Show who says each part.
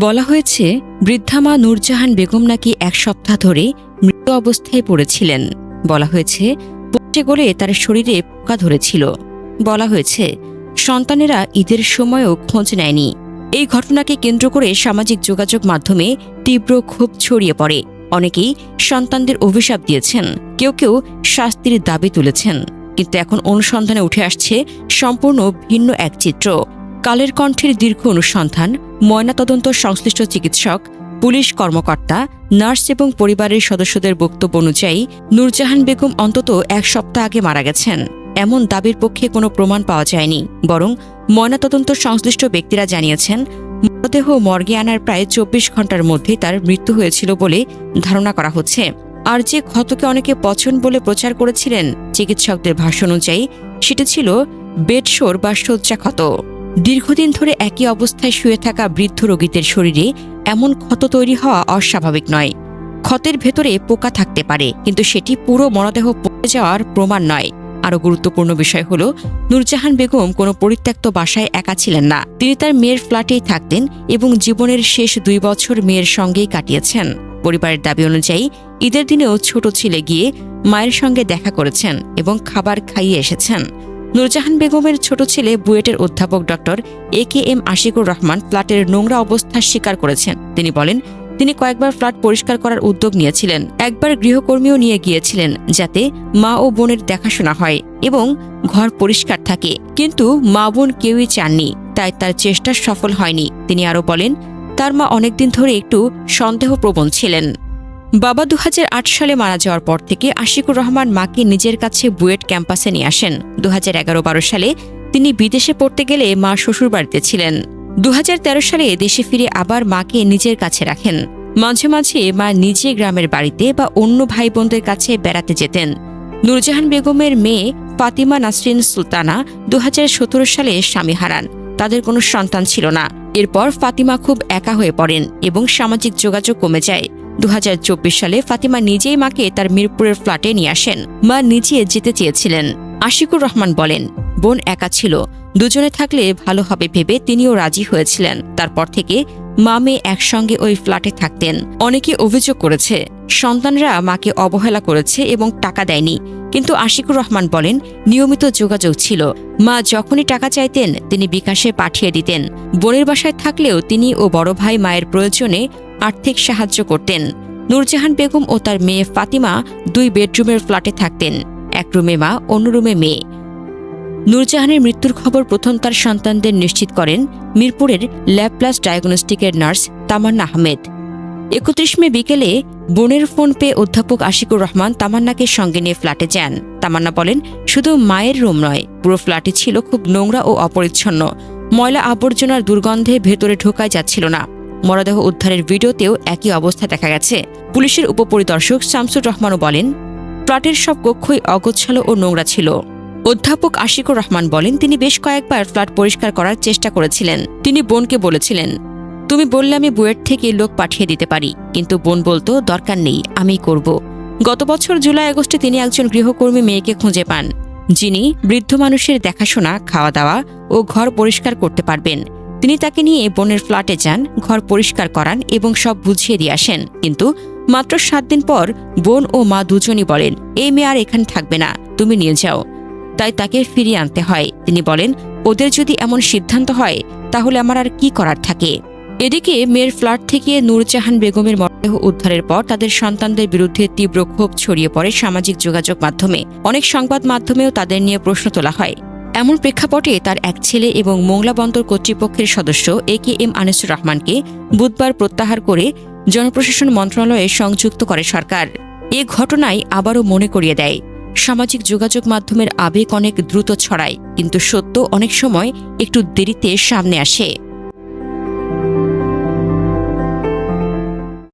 Speaker 1: বলা হয়েছে বৃদ্ধা মা নূরজাহান বেগম নাকি 1 সপ্তাহ ধরে মৃত অবস্থায় পড়েছিলেন। বলা হয়েছে পচে গলে তার শরীরে পোকা ধরেছিল। বলা হয়েছে সন্তানেরা ঈদের সময়ও খোঁজ নেয়নি। এই ঘটনাকে কেন্দ্র করে সামাজিক যোগাযোগ মাধ্যমে তীব্র ক্ষোভ ছড়িয়ে পড়ে। অনেকেই সন্তানদের অভিশাপ দিয়েছেন, কেউ কেউ শাস্তির দাবি তুলেছেন। কিন্তু এখন অনুসন্ধানে উঠে আসছে সম্পূর্ণ ভিন্ন এক চিত্র। কালের কণ্ঠের দীর্ঘ অনুসন্ধান, ময়নাতদন্ত সংশ্লিষ্ট চিকিৎসক, পুলিশ কর্মকর্তা, নার্স এবং পরিবারের সদস্যদের বক্তব্য অনুযায়ী নূরজাহান বেগম অন্তত 1 সপ্তাহ আগে মারা গেছেন এমন দাবির পক্ষে কোনো প্রমাণ পাওয়া যায়নি। বরং ময়নাতদন্ত সংশ্লিষ্ট ব্যক্তিরা জানিয়েছেন মৃতদেহ মর্গে আনার প্রায় 24 ঘণ্টার মধ্যেই তার মৃত্যু হয়েছিল বলে ধারণা করা হচ্ছে। আর যে ক্ষতকে অনেকে পচন বলে প্রচার করেছিলেন, চিকিৎসকদের ভাষ্য অনুযায়ী সেটি ছিল বেডশোর বা শয্যা ক্ষত। দীর্ঘদিন ধরে একই অবস্থায় শুয়ে থাকা বৃদ্ধ রোগীদের শরীরে এমন ক্ষত তৈরি হওয়া অস্বাভাবিক নয়। ক্ষতের ভেতরে পোকা থাকতে পারে, কিন্তু সেটি পুরো মরদেহ পড়ে যাওয়ার প্রমাণ নয়। আরও গুরুত্বপূর্ণ বিষয় হল নূরজাহান বেগম কোনো পরিত্যক্ত বাসায় একা ছিলেন না। তিনি তার মেয়ের ফ্ল্যাটেই থাকতেন এবং জীবনের শেষ 2 বছর মেয়ের সঙ্গেই কাটিয়েছেন। পরিবারের দাবি অনুযায়ী ঈদের দিনেও ছোট ছেলে গিয়ে মায়ের সঙ্গে দেখা করেছেন এবং খাবার খাইয়ে এসেছেন। নূরজাহান বেগমের ছোট ছেলে বুয়েটের অধ্যাপক ডক্টর AKM আশিকুর রহমান ফ্ল্যাটের নোংরা অবস্থা স্বীকার করেছেন। তিনি বলেন, তিনি কয়েকবার ফ্ল্যাট পরিষ্কার করার উদ্যোগ নিয়েছিলেন। একবার গৃহকর্মীও নিয়ে গিয়েছিলেন যাতে মা ও বোনের দেখাশোনা হয় এবং ঘর পরিষ্কার থাকে, কিন্তু মা বোন কেউই চাননি, তাই তার চেষ্টা সফল হয়নি। তিনি আরও বলেন, তার মা অনেকদিন ধরে একটু সন্দেহপ্রবণ ছিলেন। বাবা 2008 সালে মারা যাওয়ার পর থেকে আশিকুর রহমান মাকে নিজের কাছে বুয়েট ক্যাম্পাসে নিয়ে আসেন। 2011-12 সালে তিনি বিদেশে পড়তে গেলে মা শ্বশুরবাড়িতে ছিলেন। 2013 সালে দেশে ফিরে আবার মাকে নিজের কাছে রাখেন। মাঝে মাঝে মা নিজে গ্রামের বাড়িতে বা অন্য ভাই বোনদের কাছে বেড়াতে যেতেন। নূরজাহান বেগমের মেয়ে ফাতিমা নাসরিন সুলতানা 2017 সালে স্বামী হারান। তাদের কোনো সন্তান ছিল না। এরপর ফাতিমা খুব একা হয়ে পড়েন এবং সামাজিক যোগাযোগ কমে যায়। 2024 সালে ফাতিমা নিজেই মাকে তার মিরপুরের ফ্ল্যাটে নিয়ে আসেন। মা নিজে যেতে চেয়েছিলেন। আশিকুর রহমান বলেন, বোন একা ছিল, দুজনে থাকলে ভালো হবে ভেবে তিনিও রাজি হয়েছিলেন। তারপর থেকে মা মেয়ে একসঙ্গে ওই ফ্ল্যাটে থাকতেন। অনেকে অভিযোগ করেছে সন্তানরা মাকে অবহেলা করেছে এবং টাকা দেয়নি, কিন্তু আশিকুর রহমান বলেন নিয়মিত যোগাযোগ ছিল। মা যখনই টাকা চাইতেন তিনি বিকাশে পাঠিয়ে দিতেন। বোনের বাসায় থাকলেও তিনি ও বড় ভাই মায়ের প্রয়োজনে আর্থিক সাহায্য করতেন। নূরজাহান বেগম ও তার মেয়ে ফাতিমা 2 বেডরুমের ফ্ল্যাটে থাকতেন। এক রুমে মা, অন্য রুমে মেয়ে। নূরজাহানের মৃত্যুর খবর প্রথম তার সন্তানদের নিশ্চিত করেন মিরপুরের ল্যাবপ্লাস ডায়াগনস্টিকের নার্স তামান্না আহমেদ। 31 মে বিকেলে বোনের ফোন পেয়ে অধ্যাপক আশিকুর রহমান তামান্নাকে সঙ্গে নিয়ে ফ্ল্যাটে যান। তামান্না বলেন, শুধু মায়ের রুম নয়, পুরো ফ্ল্যাটই ছিল খুব নোংরা ও অপরিচ্ছন্ন। ময়লা আবর্জনার দুর্গন্ধে ভেতরে ঢোকাই যাচ্ছিল না। মরদেহ উদ্ধারের ভিডিওতেও একই অবস্থা দেখা গেছে। পুলিশের উপপরিদর্শক শামসুর রহমানও বলেন, ফ্ল্যাটের সব কক্ষই অগোছালো ও নোংরা ছিল। অধ্যাপক আশিকুর রহমান বলেন, তিনি বেশ কয়েকবার ফ্ল্যাট পরিষ্কার করার চেষ্টা করেছিলেন। তিনি বোনকে বলেছিলেন, তুমি বললে আমি বুয়েট থেকে লোক পাঠিয়ে দিতে পারি, কিন্তু বোন বলতো দরকার নেই, আমিই করব। গত বছর জুলাই-আগস্টে তিনি একজন গৃহকর্মী মেয়েকে খুঁজে পান, যিনি বৃদ্ধ মানুষের দেখাশোনা, খাওয়া দাওয়া ও ঘর পরিষ্কার করতে পারবেন। তিনি তাকে নিয়ে বোনের ফ্ল্যাটে যান, ঘর পরিষ্কার করান এবং সব বুঝিয়ে দিয়ে আসেন। কিন্তু মাত্র 7 দিন পর বোন ও মা দুজনই বলেন, এই মেয়ে আর এখানে থাকবে না, তুমি নিয়ে যাও। তাই তাকে ফিরিয়ে আনতে হয়। তিনি বলেন, ওদের যদি এমন সিদ্ধান্ত হয় তাহলে আমার আর কি করার থাকে। এদিকে মেয়ের ফ্ল্যাট থেকে নূরজাহান বেগমের মরদেহ উদ্ধারের পর তাদের সন্তানদের বিরুদ্ধে তীব্র ক্ষোভ ছড়িয়ে পড়ে সামাজিক যোগাযোগ মাধ্যমে। অনেক সংবাদ মাধ্যমেও তাদের নিয়ে প্রশ্ন তোলা হয়। এমন প্রেক্ষাপটে তার এক ছেলে এবং মোংলা বন্দর কর্তৃপক্ষের সদস্য AKM আনিসুর রহমানকে বুধবার প্রত্যাহার করে জনপ্রশাসন মন্ত্রণালয়ে সংযুক্ত করে সরকার। এ ঘটনায় আবারও মনে করিয়ে দেয়, সামাজিক যোগাযোগ মাধ্যমের আবেগ অনেক দ্রুত ছড়ায়, কিন্তু সত্য অনেক সময় একটু দেরিতে সামনে আসে।